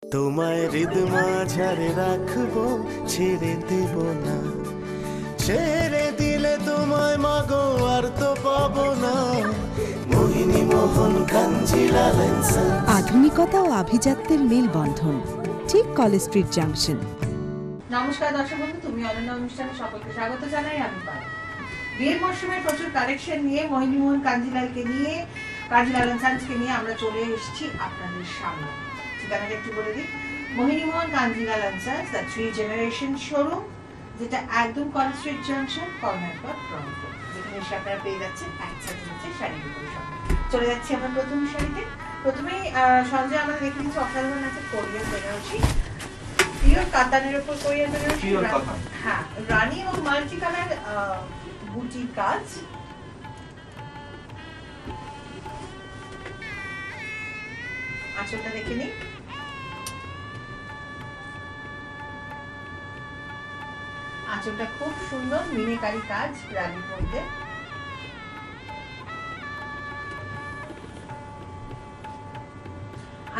তোমায় হৃদ মাঝারে রাখবো, ছেড়ে দেব না। ছেড়ে দিলে তোমায় মাগো আর তো পাবো না। মোহিনী মোহন কাঞ্জিলাল এন্ড সন্স। আধুনিকতা ও আভিজাত্যের মেলবন্ধন, ঠিক কলেজ স্ট্রিট জাংশন। নমস্কার দর্শক বন্ধু, তুমি অনন্য অনুষ্ঠানে সকলকে স্বাগত জানাই। আমি পাই বিয়ের মরশুমের প্রচুর কালেকশন নিয়ে মোহিনী মোহন কাঞ্জিলালকে নিয়ে, কাঞ্জিলাল এন্ড সন্সকে নিয়ে আমরা চলে এসেছি আপনাদের সামনে। ঠিকানাটা একটু বলে দিই, Mohini Mohan Kanjilal and sons, the 3 generation showroom, যেটা একদম কলেজ স্ট্রিট জাংশন, কর্নার পথ, রংপুর, যেখানে এসে আপনারা পেয়ে যাচ্ছেন একসাথে হচ্ছে শাড়িগুলোর সঙ্গে। চলে যাচ্ছি আমরা প্রথম শাড়িতে। প্রথমেই সঞ্জয় আমরা দেখে দিচ্ছি অসাধারণ আছে কোরিয়ান বেনারসি, পিওর কাতানের উপর কোরিয়ান বেনারসি, হ্যাঁ, রানী এবং মাল্টি কালার বুটি কাজ। আঁচলটা দেখে নিই, আঁচলটা খুব সুন্দর মিনেকারি কাজ রানীর মধ্যে।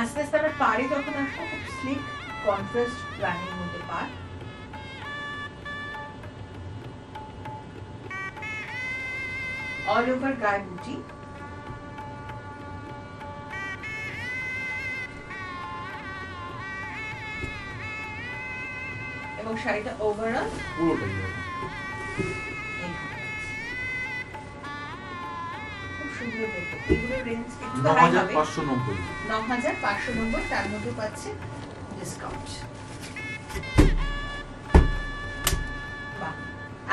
আস্তে আস্তে আমরা পাড়ে যখন আসবো, খুব স্লিক কন্ট্রাস্ট রানীর মধ্যে পাড়। অল ওভার গায়ে বুটি, এবং শাড়িটা ওভারঅল পুরোটাই খুব সুন্দর দেখতে। এগুলোর রেঞ্জ একটু হাই হবে, 9590, তার মধ্যে পাচ্ছে ডিসকাউন্ট। বাহ,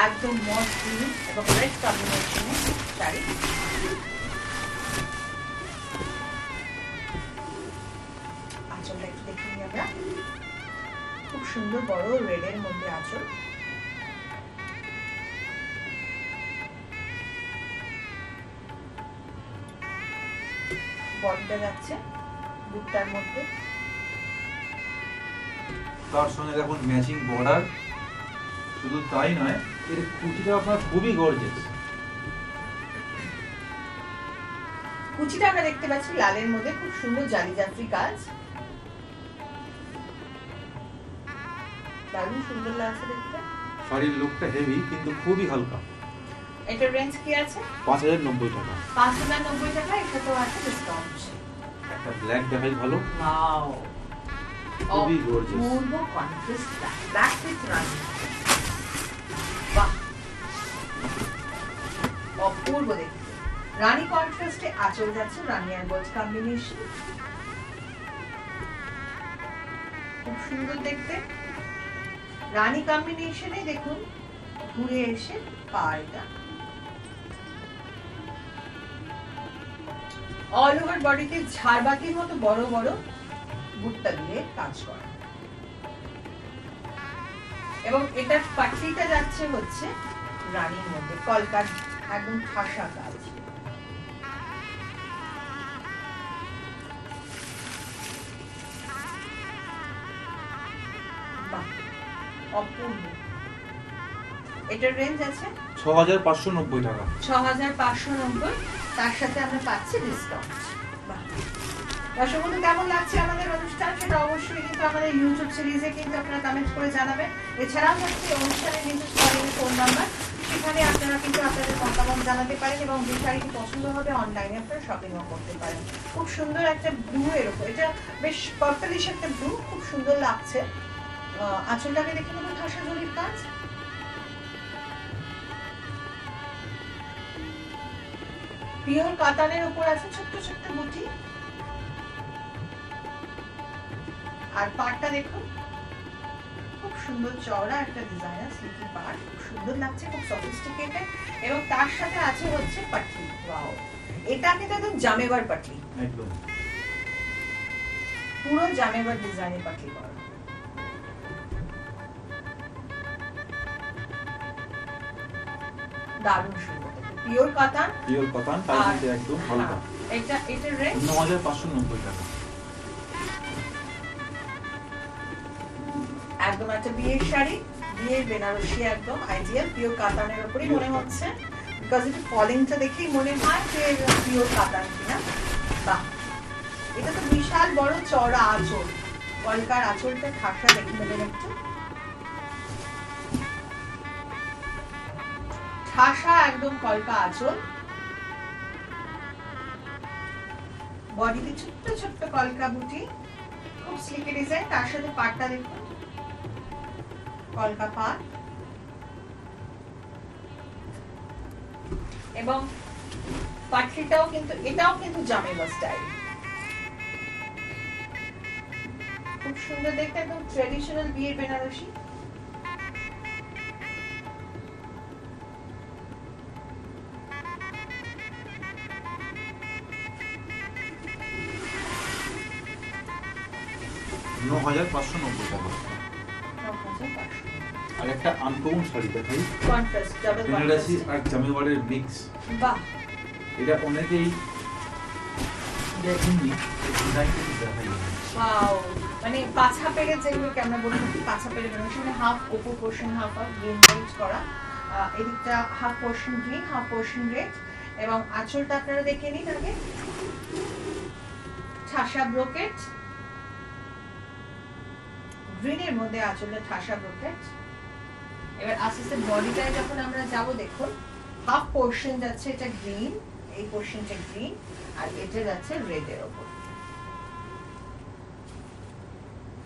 একদম মড গ্রিন এবং রেড কম্বিনেশনে শাড়ি। আঁচলটা একটু দেখে নিই আমরা, খুব সুন্দর বড় রেডের মধ্যে আঁচল। বডিটা যাচ্ছে বুটটার মধ্যে, তার সঙ্গে দেখুন ম্যাচিং বর্ডার। শুধু তাই নয়, এর কুচিটা আপনার খুবই গর্জিয়াস। কুচিটা আমরা দেখতে পাচ্ছি লালের মধ্যে, খুব সুন্দর জালি জাফরি কাজ, দারুণ সুন্দর লাগছে দেখতে। শাড়ির লুকটা হেভি কিন্তু খুবই হালকা। এটার রেঞ্জ কি আছে? 5090 টাকা। 5090 টাকা, এটা তো আছে ডিসকাউন্ট। একটা ব্ল্যাক দেখাই ভালো। ওয়াও, খুবই gorgeous. Purba contrast black with রানী। বাহ, অপূর্ব দেখতে। রানী কন্ট্রাস্টে আঁচল যাচ্ছে, রানী আর গোল্ড কম্বিনেশন, খুব সুন্দর দেখতে। রানী কম্বিনেশনে দেখুন ঘুরে এসে পাড়টা, অল ওভার বডিতে ঝাড়বাতির মতো বড় বড় বুটটা দিয়ে কাজ করা, এবং এটার পাটলিটা যাচ্ছে হচ্ছে রানীর মধ্যে কলকার একদম ঠাসা কাজ। বাহ, অপূর্ব। এটার রেঞ্জ আছে 6590 টাকা। 6590, তার সাথে আমরা পাচ্ছি ডিসকাউন্ট। দর্শক বন্ধু, কেমন লাগছে আমাদের অনুষ্ঠান সেটা অবশ্যই কিন্তু আমাদের ইউটিউব সিরিজে কিন্তু আপনারা কমেন্ট করে জানাবেন। এছাড়াও হচ্ছে অনুষ্ঠানের কিন্তু স্ক্রিনে ফোন নাম্বার, সেখানে আপনারা কিন্তু আপনাদের মতামত জানাতে পারেন, এবং যে শাড়িটি পছন্দ হবে অনলাইনে আপনারা শপিংও করতে পারেন। খুব সুন্দর একটা ব্লু এর উপর, এটা বেশ পার্পলিশ একটা ব্লু, খুব সুন্দর লাগছে। আঁচলটাকে দেখে নেবো, ঠাসা জরির কাজ, পিওর কাতানের উপর আছে ছোট্ট ছোট্ট বুটি, আর পাড়টা দেখুন খুব সুন্দর চওড়া একটা ডিজাইনার স্লিকি পাড়, খুব সুন্দর লাগছে, খুব সফিস্টিকেটেড, এবং তার সাথে আছে হচ্ছে পাটলি। ওয়াও, এটা কিন্তু একদম জামেবার পাটলি, একদম পুরো জামেবার ডিজাইনের পাটলি করা। দারুণ সুন্দর, পিওর কাতান, তার মধ্যে একদম হালকা। এটার রেঞ্জ 9590 টাকা। একদম একটা বিয়ের শাড়ি, বিয়ের বেনারসি, একদম আইডিয়াল পিওর কাতানের উপরই মনে হচ্ছে, বিকজ এটা ফলিংটা দেখেই মনে হয় যে পিওর কাতান কিনা। বাহ, এটা তো বিশাল বড় চওড়া আঁচল, কলকার আঁচলটা ঠাসা দেখে নেবেন একটু, ঠাসা একদম কলকা আঁচল, বডিতে ছোট্ট ছোট্ট কলকা বুটি, খুব স্লিকি ডিজাইন। তার সাথে পাটটা দেখুন, কলকা পাট, এবং পাটলিটাও কিন্তু, এটাও কিন্তু জামেবা স্টাইল, খুব সুন্দর দেখতে, একদম ট্রেডিশনাল বিয়ের বেনারসি। $9,590 টাকা। আর একটা আনকমন শাড়ি দেখাই, কন্ট্রাস্ট ডাবল বেনারসি কন্ট্রাস্ট, আর জামিওয়ালের মিক্স। বাহ, এটা অনেকেই দেখেননি, ডিজাইনটা দেখাই। ওয়াও, মানে পাছা পেরে যেগুলোকে আমরা বলি পাছা পেরে বেনারসি, মানে হাফ ওপর portion half of green belt করা, এদিকটা half portion green half portion red, এবং আঁচলটা আপনারা দেখে নিন আগে, ঠাসা ব্রোকেট, গ্রিনের মধ্যে আঁচলটা ঠাসা ব্রোকেট। এবার আস্তে আস্তে বডিটায় যখন আমরা যাব, দেখুন হাফ পোর্শন যাচ্ছে এটা গ্রিন, এই পোর্শনটা গ্রিন, আর এটা যাচ্ছে রেড এর উপর,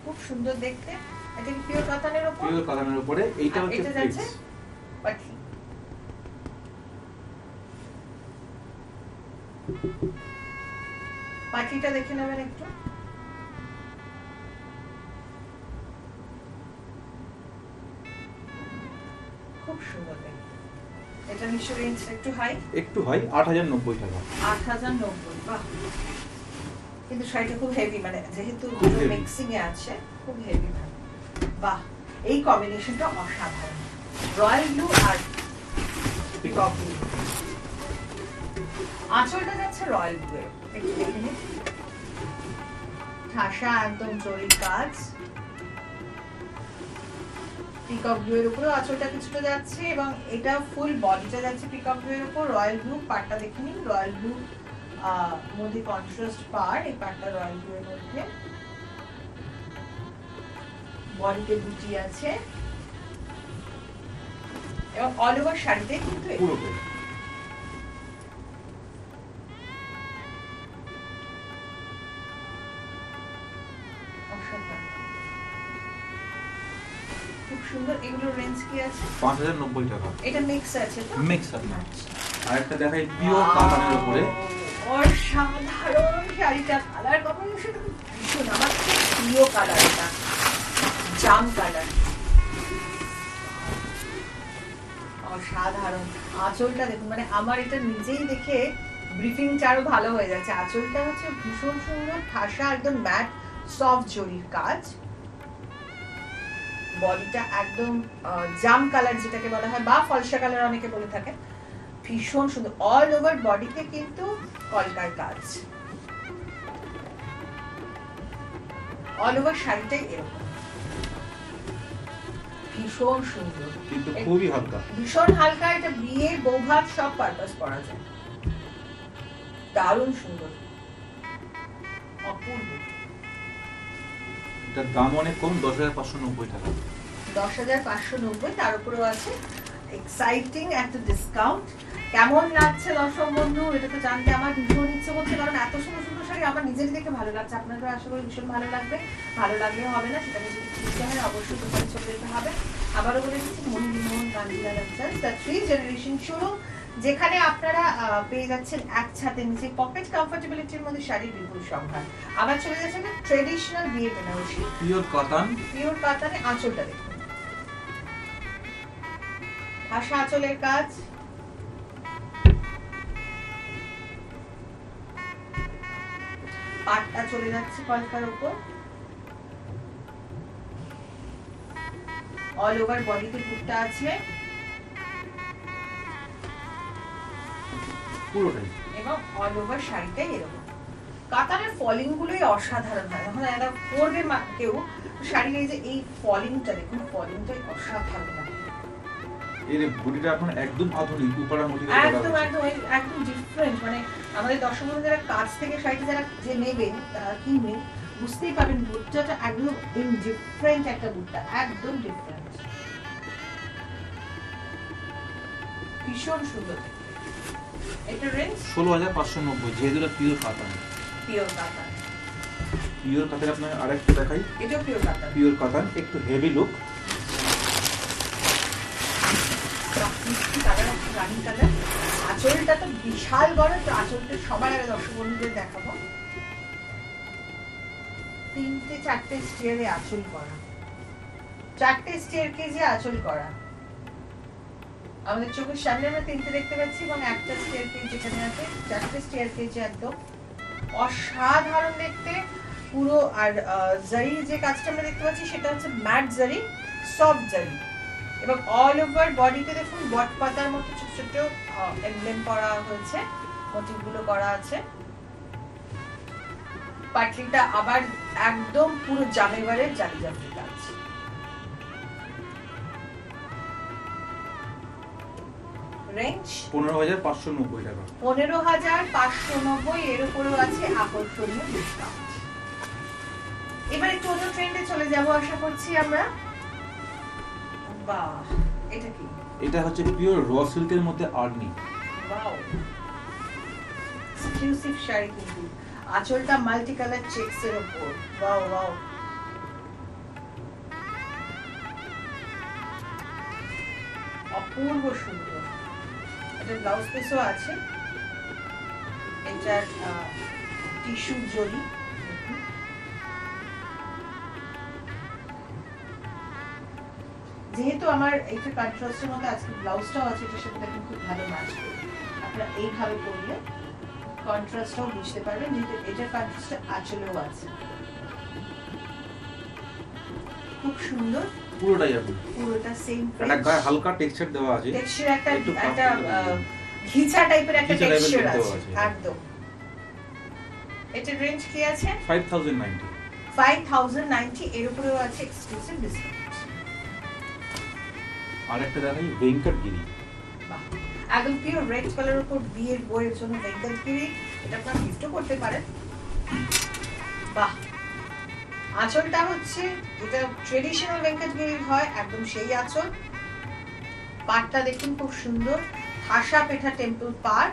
খুব সুন্দর দেখতে। এটা কি পিওর কটনের উপর, পিওর কটনের উপরে, এইটা হচ্ছে এটা যাচ্ছে ফ্লেক্স। পাটলি, পাটলিটা দেখে নেবেন একটু, খুব সুন্দর দেখতে। এটা নিশ্চয়ই রেঞ্জ একটু হাই, একটু হয় 8,090 টাকা। 8,090, বাহ। কিন্তু শাড়িটা খুব হেভি, মানে যেহেতু খুব heavy। মিক্সিং এ আছে, খুব হেভি, বাহ। এই কম্বিনেশনটা অসাধারণ, রয়্যাল ব্লু আর পিকক ব্লু। আঁচলটা যাচ্ছে রয়্যাল ব্লু, একটু দেখে নিন, ঠাসা একদম জরির কাজ, পিকক ব্লু এর উপরে আঁচলটা কিছুটা যাচ্ছে, এবং এটা ফুল বডিটা যাচ্ছে পিকক ব্লু এর উপর, রয়্যাল ব্লু। পাটটা দেখে নিন, রয়্যাল ব্লু মধ্যে কন্ট্রাস্ট পাড়, এই পাটটা রয়্যাল ব্লু এর মধ্যে, বডিতে বুটি আছে, এবং অল ওভার শাড়িতে কিন্তু পুরোটাই অসাধারণ, খুব সুন্দর। এগুলোর রেঞ্জ কি আছে? 5,090 টাকা। এটা মিক্স আছে তো, মিক্স আছে। আর একটা দেখাই পিওর কটনের উপরে, অসাধারণ শাড়িটা, কালার কম্বিনেশন ভীষণ, আমার খুব প্রিয় কালারটা, জাম কালার, অসাধারণ। আঁচলটা দেখুন, মানে আমার এটা নিজেই দেখে ব্রিফিংটা আরো ভালো হয়ে যাচ্ছে। আঁচলটা হচ্ছে ভীষণ সুন্দর, ঠাসা একদম ম্যাট সফট জরির কাজ, বডিটা একদম জাম কালার যেটাকে বলা হয়, বা ফলসা কালার অনেকে বলে থাকে, ভীষণ সুন্দর। অল ওভার বডিতে কিন্তু কলকার কাজ, অল ওভার শাড়িটাই এরকম, ভীষণ সুন্দর, কিন্তু খুবই হালকা, ভীষণ হালকা। এটা বিয়ে বৌভাত সব পারপাস পরা যায়, দারুণ সুন্দর, অপূর্ব। এটার দাম অনেক কম, 10,590 টাকা। 10,590, তার উপরেও আছে এক্সাইটিং একটা ডিসকাউন্ট। কেমন লাগছে দর্শক বন্ধু, এটা তো জানতে আমার ভীষণ ইচ্ছে করছে, কারণ এত সুন্দর সুন্দর শাড়ি আমার নিজেরই দেখে ভালো লাগছে, আপনাদের আশা করি ভীষণ ভালো লাগবে। ভালো লাগলে হবে না, সেটাকে যদি কিনতে হয় অবশ্যই দোকানে চলে যেতে হবে। আবারও বলে দিচ্ছি, মোহন কাঞ্জিলাল দ্য 3 জেনারেশন শোরুম, যেখানে আপনারা পেয়ে যাচ্ছেন একসাথে নিচে পকেট কমফোর্টেবিলিটির মধ্যে শাড়ির বিপুল সম্ভার। আবার চলে যাচ্ছেন ট্রেডিশনাল বিয়ে বেনারসি, পিওর কটন, পিওর কটনে। আঁচলটা দেখুন, আশা আঁচলের কাজ, পাটটা চলে যাচ্ছে কলকার উপর, অল ওভার বডিতে বুটটা আছে, পুরোটাই, এবং অল ওভার শাড়িটাই এরকম। কাতানের ফলিং গুলোই অসাধারণ হয়, যখন এরা পরবে কেউ শাড়ির, এই যে এই ফলিংটা দেখুন, ফলিংটাই অসাধারণ হয়, এর বডিটা এখন একদম আধুনিক, উপরা মোটিভ করা একদম হয়েছে। একদম একদম ডিফারেন্ট। মানে আমাদের দর্শক বন্ধু যারা কাছ থেকে শাড়িটা যারা যে নেবেন, তারা কিনবেন, বুঝতেই পারবেন বুটটাটা একদম ডিফারেন্ট একটা বুটটা, একদম ডিফারেন্ট, ভীষণ সুন্দর দেখতে। এটা রেঞ্জ 16,590, যেহেতু এটা পিওর কাতান। পিওর কাতান। পিওর কাতান আপনার আরেকটা দেখাই, এটা পিওর কাতান। পিওর কাতান একটু হেভি লুক। কালার, রানি কালার। আঁচলটা তো বিশাল বড়, তো আঁচলটা সবার আগে দর্শক বন্ধুদের দেখাবো। 3-4টে স্টিয়ারে আঁচল করা, 4টে স্টিয়ার কেজে আঁচল করা। আমাদের চোখের সামনে আমরা 3টে দেখতে পাচ্ছি এবং একটা স্টিয়ার কেজ যেখানে আছে, 4টে স্টিয়ার কেজে একদম অসাধারণ দেখতে পুরো। আর জারি যে কাজটা আমরা দেখতে পাচ্ছি সেটা হচ্ছে ম্যাট জারি, সফট জারি, এবং অল ওভার বডিতে দেখুন বট পাতার মতো ছোট ছোট এমব্লেম করা হয়েছে, মোটিভগুলো করা আছে। পাটলিটা আবার একদম পুরো জামেবারের জালি জামটি কাজ। রেঞ্জ 15,590 টাকা। 15,590, এর উপরেও আছে আকর্ষণীয় ডিসকাউন্ট। এবার একটু অন্য ট্রেন্ডে চলে যাব আশা করছি আমরা। বাহ, এটা কি? এটা হচ্ছে পিওর র সিল্কের মধ্যে আর্নি। ওয়াও, এক্সক্লুসিভ শাড়ি কিন্তু। আঁচলটা মাল্টি কালার চেকস এর উপর। ওয়াও ওয়াও, অপূর্ব সুন্দর। এটা ব্লাউজ পিসও আছে, এটার টিস্যু জরি। যেহেতু আমার এটা কন্ট্রাস্টের মধ্যে আজকে ব্লাউজটাও আছে, এটার সাথে দেখুন খুব ভালো ম্যাচ করবে। আপনারা এইভাবে পরলে কন্ট্রাস্টটাও বুঝতে পারবেন, যেহেতু এটার কন্ট্রাস্টটা আঁচলেও আছে। খুব সুন্দর, পুরোটাই আপনি পুরোটা সেম একটা গায়ে হালকা টেক্সচার দেওয়া আছে, টেক্সচার, একটা একটু একটা ঘিচা টাইপের একটা ঘিচা type এর টেক্সচার দেওয়া আছে আছে। একদম। এটার রেঞ্জ কি আছে? 5,090। 5,090, এর উপরেও আছে এক্সক্লুসিভ ডিসকাউন্ট। আরেকটা দেখাই, ভেঙ্কটগিরি। বাহ, একদম পিওর রেড কালারের উপর বিয়ের বইয়ের জন্য ভেঙ্কটগিরি, এটা আপনারা গিফটও করতে পারেন। বাহ, আঁচলটা হচ্ছে যেটা ট্রেডিশনাল ভেঙ্কটগিরির হয়, একদম সেই আঁচল। পাড়টা দেখুন খুব সুন্দর, খাসা পেঠা টেম্পল পাড়।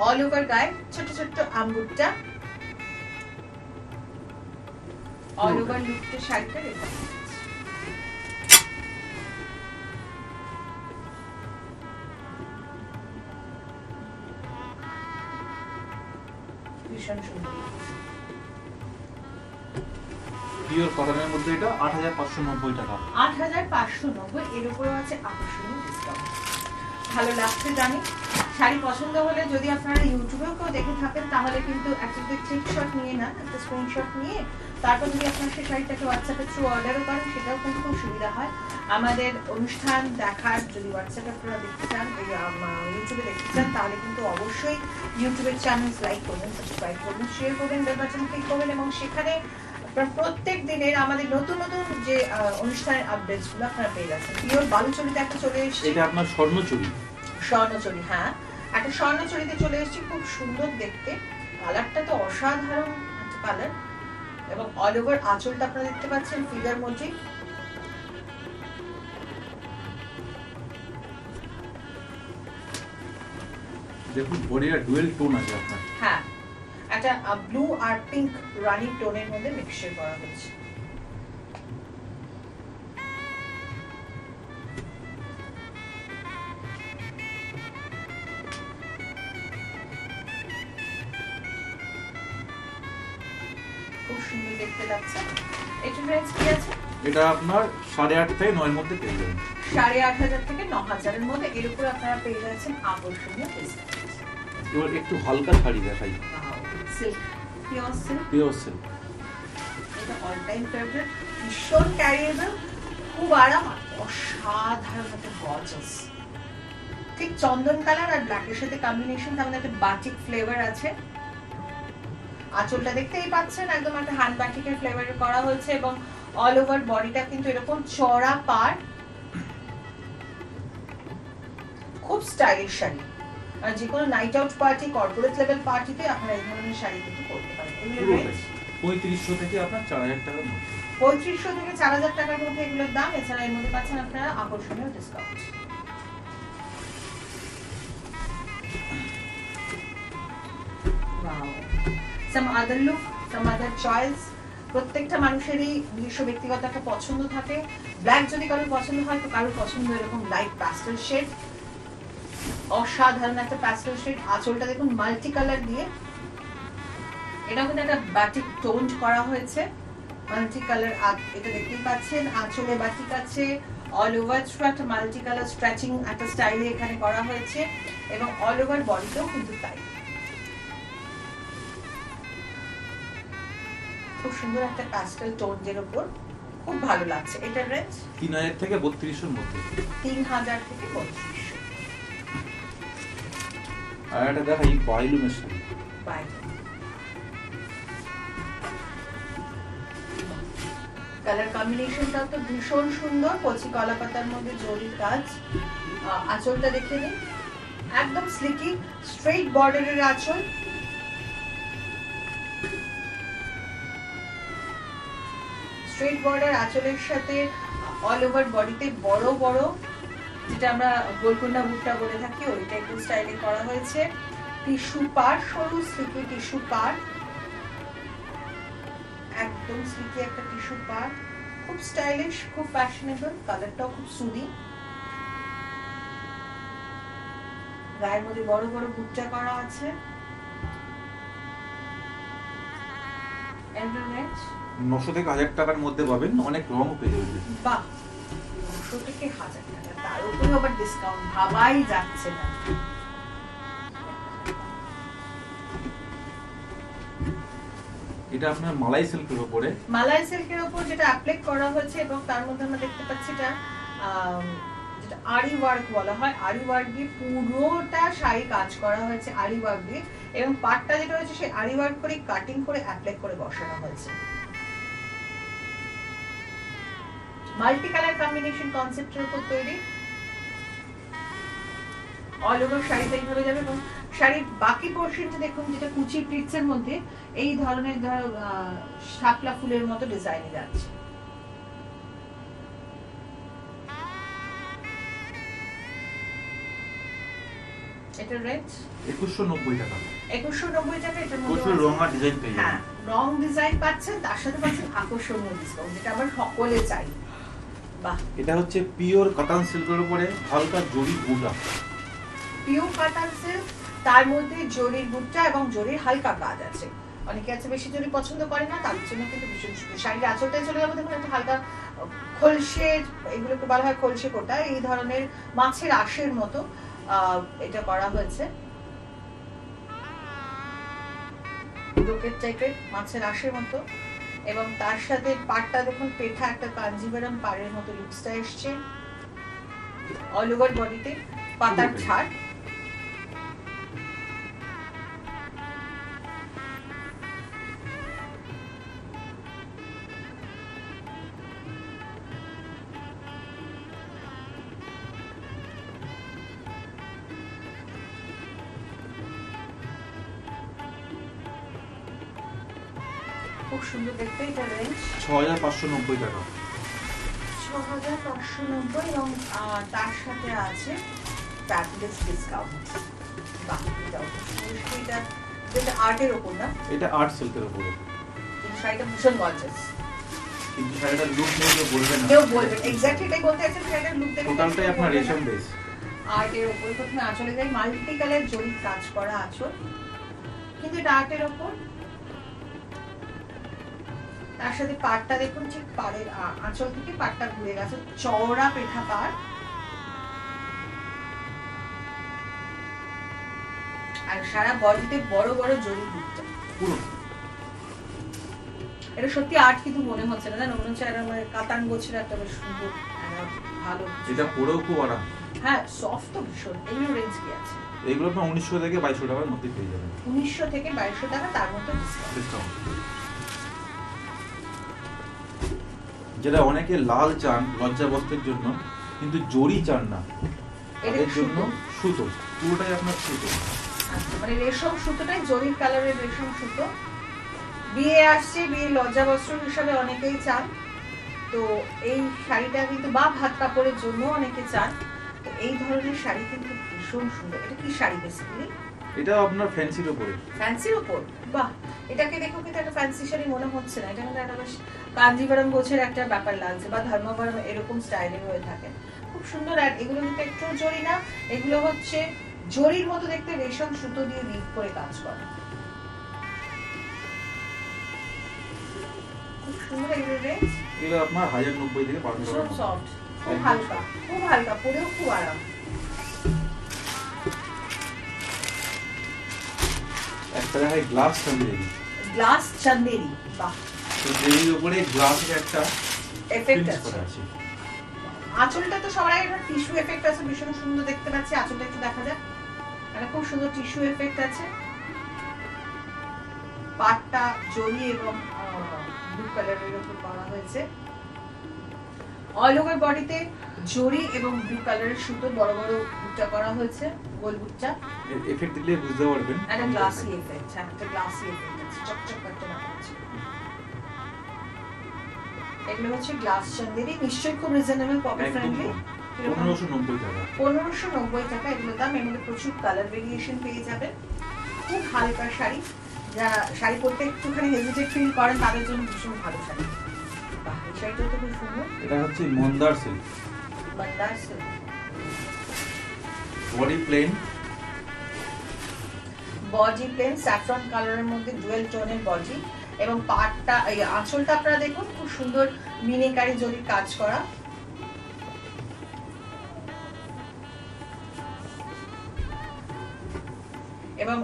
অল ওভার গায়ে ছোট ছোট আম্বুরটা, অল ওভার লুকটা শাড়িটা রেখে ভীষণ সুন্দর। পিওর কটনের মধ্যে এটা 8,590 টাকা। 8,590, এর উপরেও আছে আকর্ষণীয় ডিসকাউন্ট। ভালো লাগছে জানি। শাড়ি পছন্দ হলে যদি আপনারা ইউটিউবেও কেউ দেখে থাকেন তাহলে কিন্তু একটা স্ক্রিনশট নিয়ে না, একটা স্ক্রিনশট নিয়ে তারপর যদি আপনারা সেই শাড়িটাকে হোয়াটসঅ্যাপে থ্রু অর্ডারও করেন সেটাও কিন্তু খুব সুবিধা হয়। আমাদের অনুষ্ঠান দেখার যদি হোয়াটসঅ্যাপে আপনারা দেখতে চান, ইউটিউবে দেখতে চান, তাহলে কিন্তু অবশ্যই ইউটিউবের চ্যানেল লাইক করবেন, সাবস্ক্রাইব করবেন, শেয়ার করবেন, বেল বাটন ক্লিক করবেন, এবং সেখানে প্রত্যেক দিনের আমাদের নতুন নতুন যে অনুষ্ঠানের আপডেটস গুলো আপনারা পেয়ে যাচ্ছেন। পিওর বালুচরীতে একটা চলে এসেছে, এটা আপনার স্বর্ণচুরি। স্বর্ণচরী, হ্যাঁ একটা স্বর্ণচরীতে চলে এসেছে, খুব সুন্দর দেখতে। কালারটা তো অসাধারণ একটা কালার, এবং অল ওভার আঁচলটা আপনারা দেখতে পাচ্ছেন ফিগার মোটিভ। দেখুন বডিটা ডুয়েল টোন আছে আপনার। হ্যাঁ, একটা ব্লু আর পিঙ্ক রানি টোনের মধ্যে মিক্সচার করা হয়েছে। খুব সুন্দর দেখতে লাগছে। এটার রেঞ্জ কি আছে? এটা আপনার 8,500 থেকে 9 মধ্যে পেয়ে যাবেন। 8,500 থেকে 9,000 মধ্যে, এর উপর আপনারা পেয়ে যাচ্ছেন আকর্ষণীয় ডিসকাউন্ট। এবার একটু হালকা শাড়ি দেখাই, silk, pure silk, pure silk. এটা অল টাইম ফেভারিট, ভীষণ ক্যারিয়েবল, খুব আরাম, অসাধারণ একটা গর্জাস। ঠিক চন্দন কালার আর ব্ল্যাকের সাথে কম্বিনেশন, তার মধ্যে একটা বাটিক ফ্লেভার আছে। আঁচলটা দেখতেই পাচ্ছেন একদম একটা হ্যান্ড বাটিকের ফ্লেভারে করা হয়েছে, এবং অল ওভার বডিটা কিন্তু এরকম চড়া পাড়, খুব স্টাইলিশ শাড়ি। আর যে কোনো night out party, corporate level পার্টিতে আপনারা এই ধরনের শাড়ি কিন্তু পরতে পারেন। এগুলো পুরোটাই 3500 থেকে আপনার 4000 টাকার মধ্যে। 3500 থেকে 4000 টাকার মধ্যে এগুলোর দাম। এছাড়া এর মধ্যে পাচ্ছেন আপনারা আকর্ষণীয় discount. Wow. Some other look, some other choice. প্রত্যেকটা মানুষেরই নিজস্ব ব্যক্তিগত একটা পছন্দ থাকে। ব্ল্যাক যদি কারোর পছন্দ হয় তো কারোর পছন্দ এরকম লাইট প্যাস্টেল শেড, অসাধারণ একটা প্যাস্টেল শেড। আঁচলটা দেখুন মাল্টি কালার দিয়ে, এটাও কিন্তু একটা বাটিক টোন করা হয়েছে, মাল্টি কালার। এটা দেখতেই পাচ্ছেন আঁচলে বাটিক আছে, অল ওভার থ্রু একটা মাল্টি কালার স্ট্রেচিং একটা স্টাইলে এখানে করা হয়েছে, এবং অল ওভার বডিতেও কিন্তু তাই। খুব সুন্দর একটা প্যাস্টেল টোন এর উপর, খুব ভালো লাগছে। এটার রেঞ্জ 3000 থেকে 3200 এর মধ্যে। 3000 থেকে 3200। আর এটা দেখাই বাইলুমের শাড়ি। কালার কম্বিনেশনটা তো ভীষণ সুন্দর, কচি কলা পাতার মধ্যে জরির কাজ। আঁচলটা দেখে নিন, একদম স্লিকি স্ট্রেট বর্ডারের আঁচল। স্ট্রেট বর্ডার আঁচলের সাথে অল ওভার বডিতে বড় বড়, যেটা আমরা গোলকুন্ডা বুটটা বলে থাকি, ওই টাইপের স্টাইলে করা হয়েছে। টিস্যু পার, সরু স্লিকি টিস্যু পার, একদম স্লিকি একটা টিস্যু পার, খুব স্টাইলিশ, খুব ফ্যাশনেবল। কালারটাও খুব সুদি। গায়ের মধ্যে বড় বড় বুটটা করা আছে। 900 থেকে 1000 টাকার মধ্যে পাবেন, অনেক রং পেয়ে যাবেন। বাহ, 900 থেকে 1000 টাকা, তার উপরে আবার ডিসকাউন্ট, ভাবাই যাচ্ছে না। এটা আপনার মালাই সিল্কের উপরে, মালাই সিল্কের উপর যেটা অ্যাপ্লাই করা হয়েছে, এবং তার মধ্যে আমরা দেখতে পাচ্ছি এটা যেটা আরি ওয়ার্ক বলা হয়, আরি ওয়ার্ক দিয়ে পুরোটা শাড়ি কাজ করা হয়েছে আরি ওয়ার্ক দিয়ে, এবং পাটটা যেটা হয়েছে সেই আরি ওয়ার্ক করে কাটিং করে অ্যাপ্লাই করে বসানো হয়েছে। মাল্টি কালার কম্বিনেশন কনসেপ্টের উপর তৈরি, অল ওভার শাড়িতে এইভাবে যাবে। এবং শাড়ির বাকি পোর্শনটা দেখুন, যেটা কুচি প্লিটস এর মধ্যে এই ধরনের শাপলা ফুলের মতো ডিজাইনে যাচ্ছে। এটার রেঞ্জ 2190 টাকা। 2190 টাকা। এটার মধ্যে প্রচুর রং আর ডিজাইন পেয়ে হ্যাঁ, যাবেন। রং ডিজাইন পাচ্ছেন, তার সাথে পাচ্ছেন আকর্ষণীয় ডিসকাউন্ট, যেটা আমরা সকলে চাই। বাহ, এটা হচ্ছে পিওর কাতান সিল্কের উপরে হালকা জরি বুটা। পিওর কাতান সিল্ক, তার মধ্যে জরির বুটটা এবং জরির হালকা কাজ আছে। অনেকে আছে বেশি জরি পছন্দ করে না, তার জন্য কিন্তু ভীষণ সুন্দর। শাড়ির আঁচলটায় চলে যাবো, দেখুন একটা হালকা খোলসে, এগুলোকে বলা হয় খোলসে কোটা, এই ধরনের মাছের আঁশের মতো এটা করা হয়েছে। ব্রোকেট টাইপের মাছের আঁশের মতো, এবং তার সাথে পাটটা দেখুন পেঠা একটা কাঞ্জিভারাম পাড়ের মতো লুকসটা এসছে। অল ওভার বডিতে পাতার ছাড়, খুব সুন্দর দেখতে। এটা রেঞ্জ 6590 টাকা। 6590, এবং তার সাথে আছে ফ্যাবুলাস ডিসকাউন্ট। বাহ, এটাও খুব সুন্দর। এটা আর্টের ওপর না, এটা আর্ট সিল্কের উপরে, কিন্তু শাড়িটা ভীষণ গর্জিয়াস। কিন্তু শাড়িটার লুক নিয়ে কেউ বলবে না। কেউ বলবে, এক্স্যাক্টলি এটাই বলতে চাইছেন, শাড়িটার লুক দেখে টোটালটাই আপনার রেশম বেস। আর্টের ওপর। প্রথমে আঁচলে যাই, মাল্টি কালার জরি কাজ করা আঁচল, কিন্তু এটা আর্টের ওপর। তার সাথে পাড়টা দেখুন, ঠিক পাড়ের আঁচল থেকে পাড়টা ঘুরে গেছে, চওড়া পেঠা পাড়, আর সারা বডিতে বড় বড় জরি বুটটা পুরো। এটা সত্যি আর্ট কিন্তু মনে হচ্ছে না, জানো, মনে হচ্ছে এটা মানে কাতান গোছের একটা বেশ সুন্দর ভালো। এটা পরেও খুব আরাম। হ্যাঁ, সফট তো ভীষণ। এগুলো রেঞ্জ কি আছে? এগুলো আপনার 1900 থেকে 2200 টাকার মধ্যে পেয়ে যাবেন। 1900 থেকে 2200 টাকা, তার মধ্যে ডিসকাউন্ট। যেটা অনেকে লাল চান লজ্জা বস্ত্রের জন্য, কিন্তু জরি চান না, এদের জন্য সুতো। পুরোটাই আপনার সুতো। আচ্ছা, মানে রেশম সুতোটাই জরির কালারের রেশম সুতো। বিয়ে আসছে, বিয়ে লজ্জা বস্ত্র হিসাবে অনেকেই চান, তো এই শাড়িটা কিন্তু বা ভাত কাপড়ের জন্য অনেকে চান। তো এই ধরনের শাড়ি কিন্তু ভীষণ সুন্দর। এটা কি শাড়ি বেসিক্যালি? এটা আপনার ফ্যান্সির উপরে। ফ্যান্সির উপর? বাহ, এটাকে দেখো কিন্তু একটা ফ্যান্সি শাড়ি মনে হচ্ছে না, এটা কিন্তু একটা বেশ কাঞ্জিভারম গোছের একটা ব্যাপার লাগছে, বা ধর্মবরম এরকম স্টাইলে হয়ে থাকে, খুব সুন্দর। আর এগুলো কিন্তু একটু জরি না, এগুলো হচ্ছে জরির মতো দেখতে রেশম সুতো দিয়ে উইভ করে কাজ করে, খুব সুন্দর। এগুলো রেঞ্জ এগুলো আপনার 1090 থেকে 1200 ভীষণ টাকা। সফট, খুব হালকা, খুব হালকা, পরেও খুব আরাম। একটা দেখায় গ্লাস চান্দেরি। গ্লাস চান্দেরি, বাহ, তো এর উপরে গ্লাসের একটা এফেক্ট print আছে। করা আছে। আঁচলটা তো সবার আগে টিস্যু এফেক্ট আছে, ভীষণ সুন্দর দেখতে পাচ্ছি। আঁচলটা একটু দেখা যাক, মানে খুব সুন্দর টিস্যু এফেক্ট আছে। পাটটা জরি এবং ব্লু কালারের উপর করা হয়েছে। অল ওভার বডিতে জরি এবং ব্লু কালারের সুতো বড় বড় বুটটা করা হয়েছে, গোল বুটটা। এর এফেক্ট দিলে বুঝতে পারবেন। একটা গ্লাসি এফেক্ট, একটা গ্লাসি এফেক্ট আছে, চকচক করতে না পারছে। এগুলো হচ্ছে গ্লাস চান্দেরি, নিশ্চয়ই খুব রিজনেবল, পকেট একদম ফ্রেন্ডলি। 1590 টাকা। 1590 টাকা এগুলো দাম। এর মধ্যে প্রচুর কালার ভেরিয়েশন পেয়ে যাবেন। খুব হালকা শাড়ি, যারা শাড়ি পরতে একটুখানি হেজিটেট ফিল করেন তাদের জন্য ভীষণ ভালো শাড়ি। বাহ, এই শাড়িটা তো খুব সুন্দর। এটা হচ্ছে মন্দার সিল্ক। বান্দার silk, body plain, body plain saffron কালারের মধ্যে ডুয়েল টোনের বডি, এবং পাটটা এই আঁচলটা আপনারা দেখুন খুব সুন্দর মিনিকারি জরির কাজ করা। এবং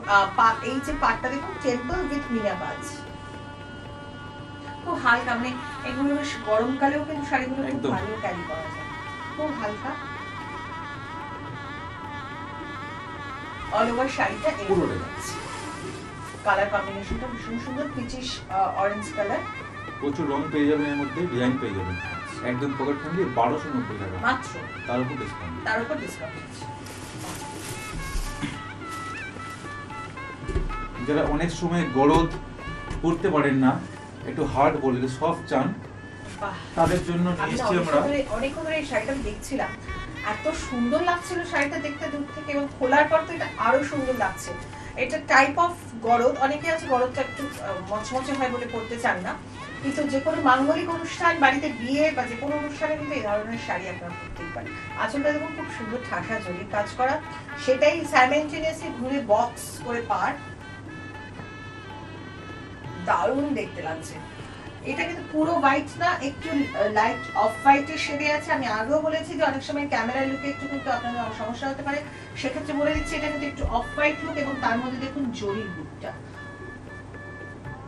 এই যে পাটটা দেখুন টেম্পল উইথ মিনাবাজ, খুব হালকা, মানে এগুলো বেশ গরমকালেও কিন্তু শাড়িগুলো খুব একদম। ভালো ক্যারি করা যায়, খুব হালকা। অল ওভার শাড়িটা পুরোটা। কালার কম্বিনেশনটা ভীষণ সুন্দর, পিচিশ অরেঞ্জ কালার। প্রচুর রং পেয়ে যাবেন, এর মধ্যে ডিজাইন পেয়ে যাবেন। একদম পকেট ফ্রেন্ডলি, 1290 টাকা মাত্র, তার উপর ডিসকাউন্ট। তার উপর ডিসকাউন্ট আছে। যারা অনেক সময় গরদ পড়তে পারেন না, একটু হার্ড বলে সফট চান, বাহ, তাদের জন্য নিয়ে আমি এসেছি আমরা। অনেকক্ষণ ধরে এই শাড়িটা দেখছিলাম, এত সুন্দর লাগছিল শাড়িটা দেখতে দূর থেকে, এবং খোলার পর তো এটা আরো সুন্দর লাগছে। এটা টাইপ অফ গরদ, অনেকে আছে গরদটা একটু মচমচে হয় বলে পরতে চান না, কিন্তু যে কোনো মাঙ্গলিক অনুষ্ঠান, বাড়িতে বিয়ে বা যে কোনো অনুষ্ঠানে কিন্তু এই ধরনের শাড়ি আপনারা পরতেই পারেন। আঁচলটা দেখুন খুব সুন্দর ঠাসা জরির কাজ করা, সেটাই সাইমেন্টেনিয়াসলি ঘুরে বক্স করে পার, দারুণ দেখতে লাগছে। এটা কিন্তু পুরো হোয়াইট না, একটু লাইট অফ হোয়াইটের শেডে আছে। আমি আগেও বলেছি যে অনেক সময় ক্যামেরার লুকে একটু কিন্তু আপনাদের সমস্যা হতে পারে, সেক্ষেত্রে বলে দিচ্ছি এটা কিন্তু একটু অফ হোয়াইট লুক, এবং তার মধ্যে দেখুন জরির বুটটা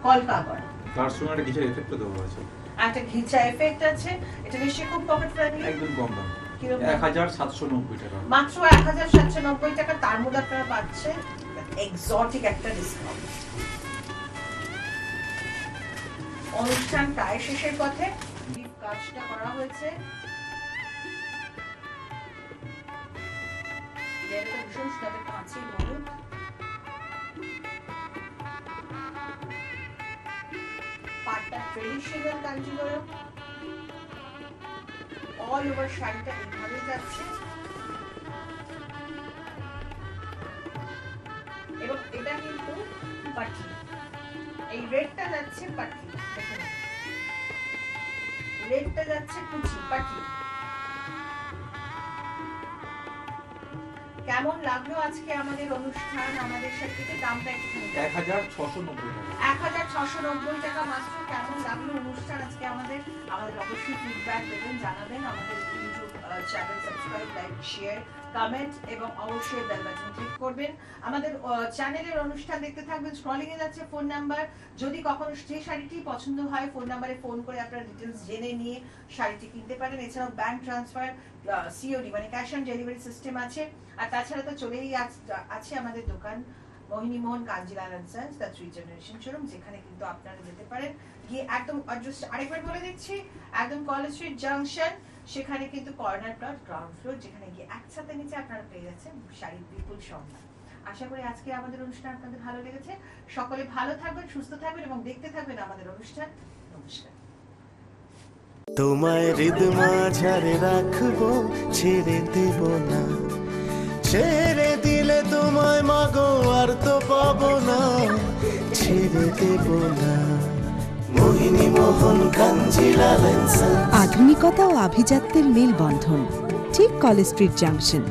কলকা করা, তার সঙ্গে একটা কিছু এফেক্ট দেওয়া আছে। একটা ঘিচা এফেক্ট আছে। এটা নিশ্চয়ই খুব পকেট ফ্রেন্ডলি। একদম কম দাম, কিরকম? 1790 টাকা। মাত্র 1790 টাকা, তার মধ্যে আপনারা পাচ্ছেন এক্সোটিক একটা ডিসকাউন্ট। অনুষ্ঠান প্রায় শেষের পথে, কাজটা করা হয়েছে, ভীষণ সুন্দর কাঁচের হলুদ, পাটটা ট্রেডিশনাল কাঞ্জিভরম, অল ওভার শাড়িটা এইভাবে যাচ্ছে, এবং এটা কিন্তু পাটলি, এই রেডটা যাচ্ছে পাটলি, দেখুন রেডটা যাচ্ছে কুচি পাটলি। কেমন লাগলো আজকে আমাদের অনুষ্ঠান, আমাদের সাথে দামটা একটু 1690 টাকা। 1690 টাকা মাত্র। কেমন লাগলো অনুষ্ঠান আজকে আমাদের অবশ্যই ফিডব্যাক দেবেন, জানাবেন। আমাদের YouTube channel subscribe, like, share, comment এবং অবশ্যই বেল বাটন ক্লিক করবেন। আমাদের চ্যানেলের অনুষ্ঠান দেখতে থাকবেন। স্ক্রলিং এ যাচ্ছে ফোন নাম্বার, যদি কখনো যে শাড়িটি পছন্দ হয় ফোন নাম্বারে ফোন করে আপনারা ডিটেইলস জেনে নিয়ে শাড়িটি কিনতে পারেন। এছাড়াও ব্যাংক ট্রান্সফার, সিওডি মানে ক্যাশ অন ডেলিভারি সিস্টেম আছে। আর তাছাড়া তো চলেই আছে আমাদের দোকান Mohini Mohan Kanjilal and sons the 3 generation showroom, যেখানে কিন্তু আপনারা যেতে পারেন গিয়ে একদম অ্যাড্রেস আরেকবার বলে দিচ্ছি, একদম কলেজ স্ট্রিট জাংশন, সেখানে কিন্তু কর্নার প্লট গ্রাউন্ড ফ্লোর, যেখানে গিয়ে একসাথে নিচে আপনারা পেয়ে যাচ্ছেন শাড়ির বিপুল সম্মান। আশা করি আজকে আমাদের অনুষ্ঠান আপনাদের ভালো লেগেছে। সকলে ভালো থাকবেন, সুস্থ থাকবেন এবং দেখতে থাকবেন আমাদের অনুষ্ঠান। নমস্কার। তোমায় হৃদ মাঝারে রাখবো, ছেড়ে দেব না। ছেড়ে দিলে তোমায় মাগো আর তো পাবো না, ছেড়ে দেব না। মোহিনী মোহন কাঞ্জিলাল এন্ড সন্স। আধুনিকতা ও আভিজাত্যের মেলবন্ধন, ঠিক কলেজ স্ট্রিট জাংশন।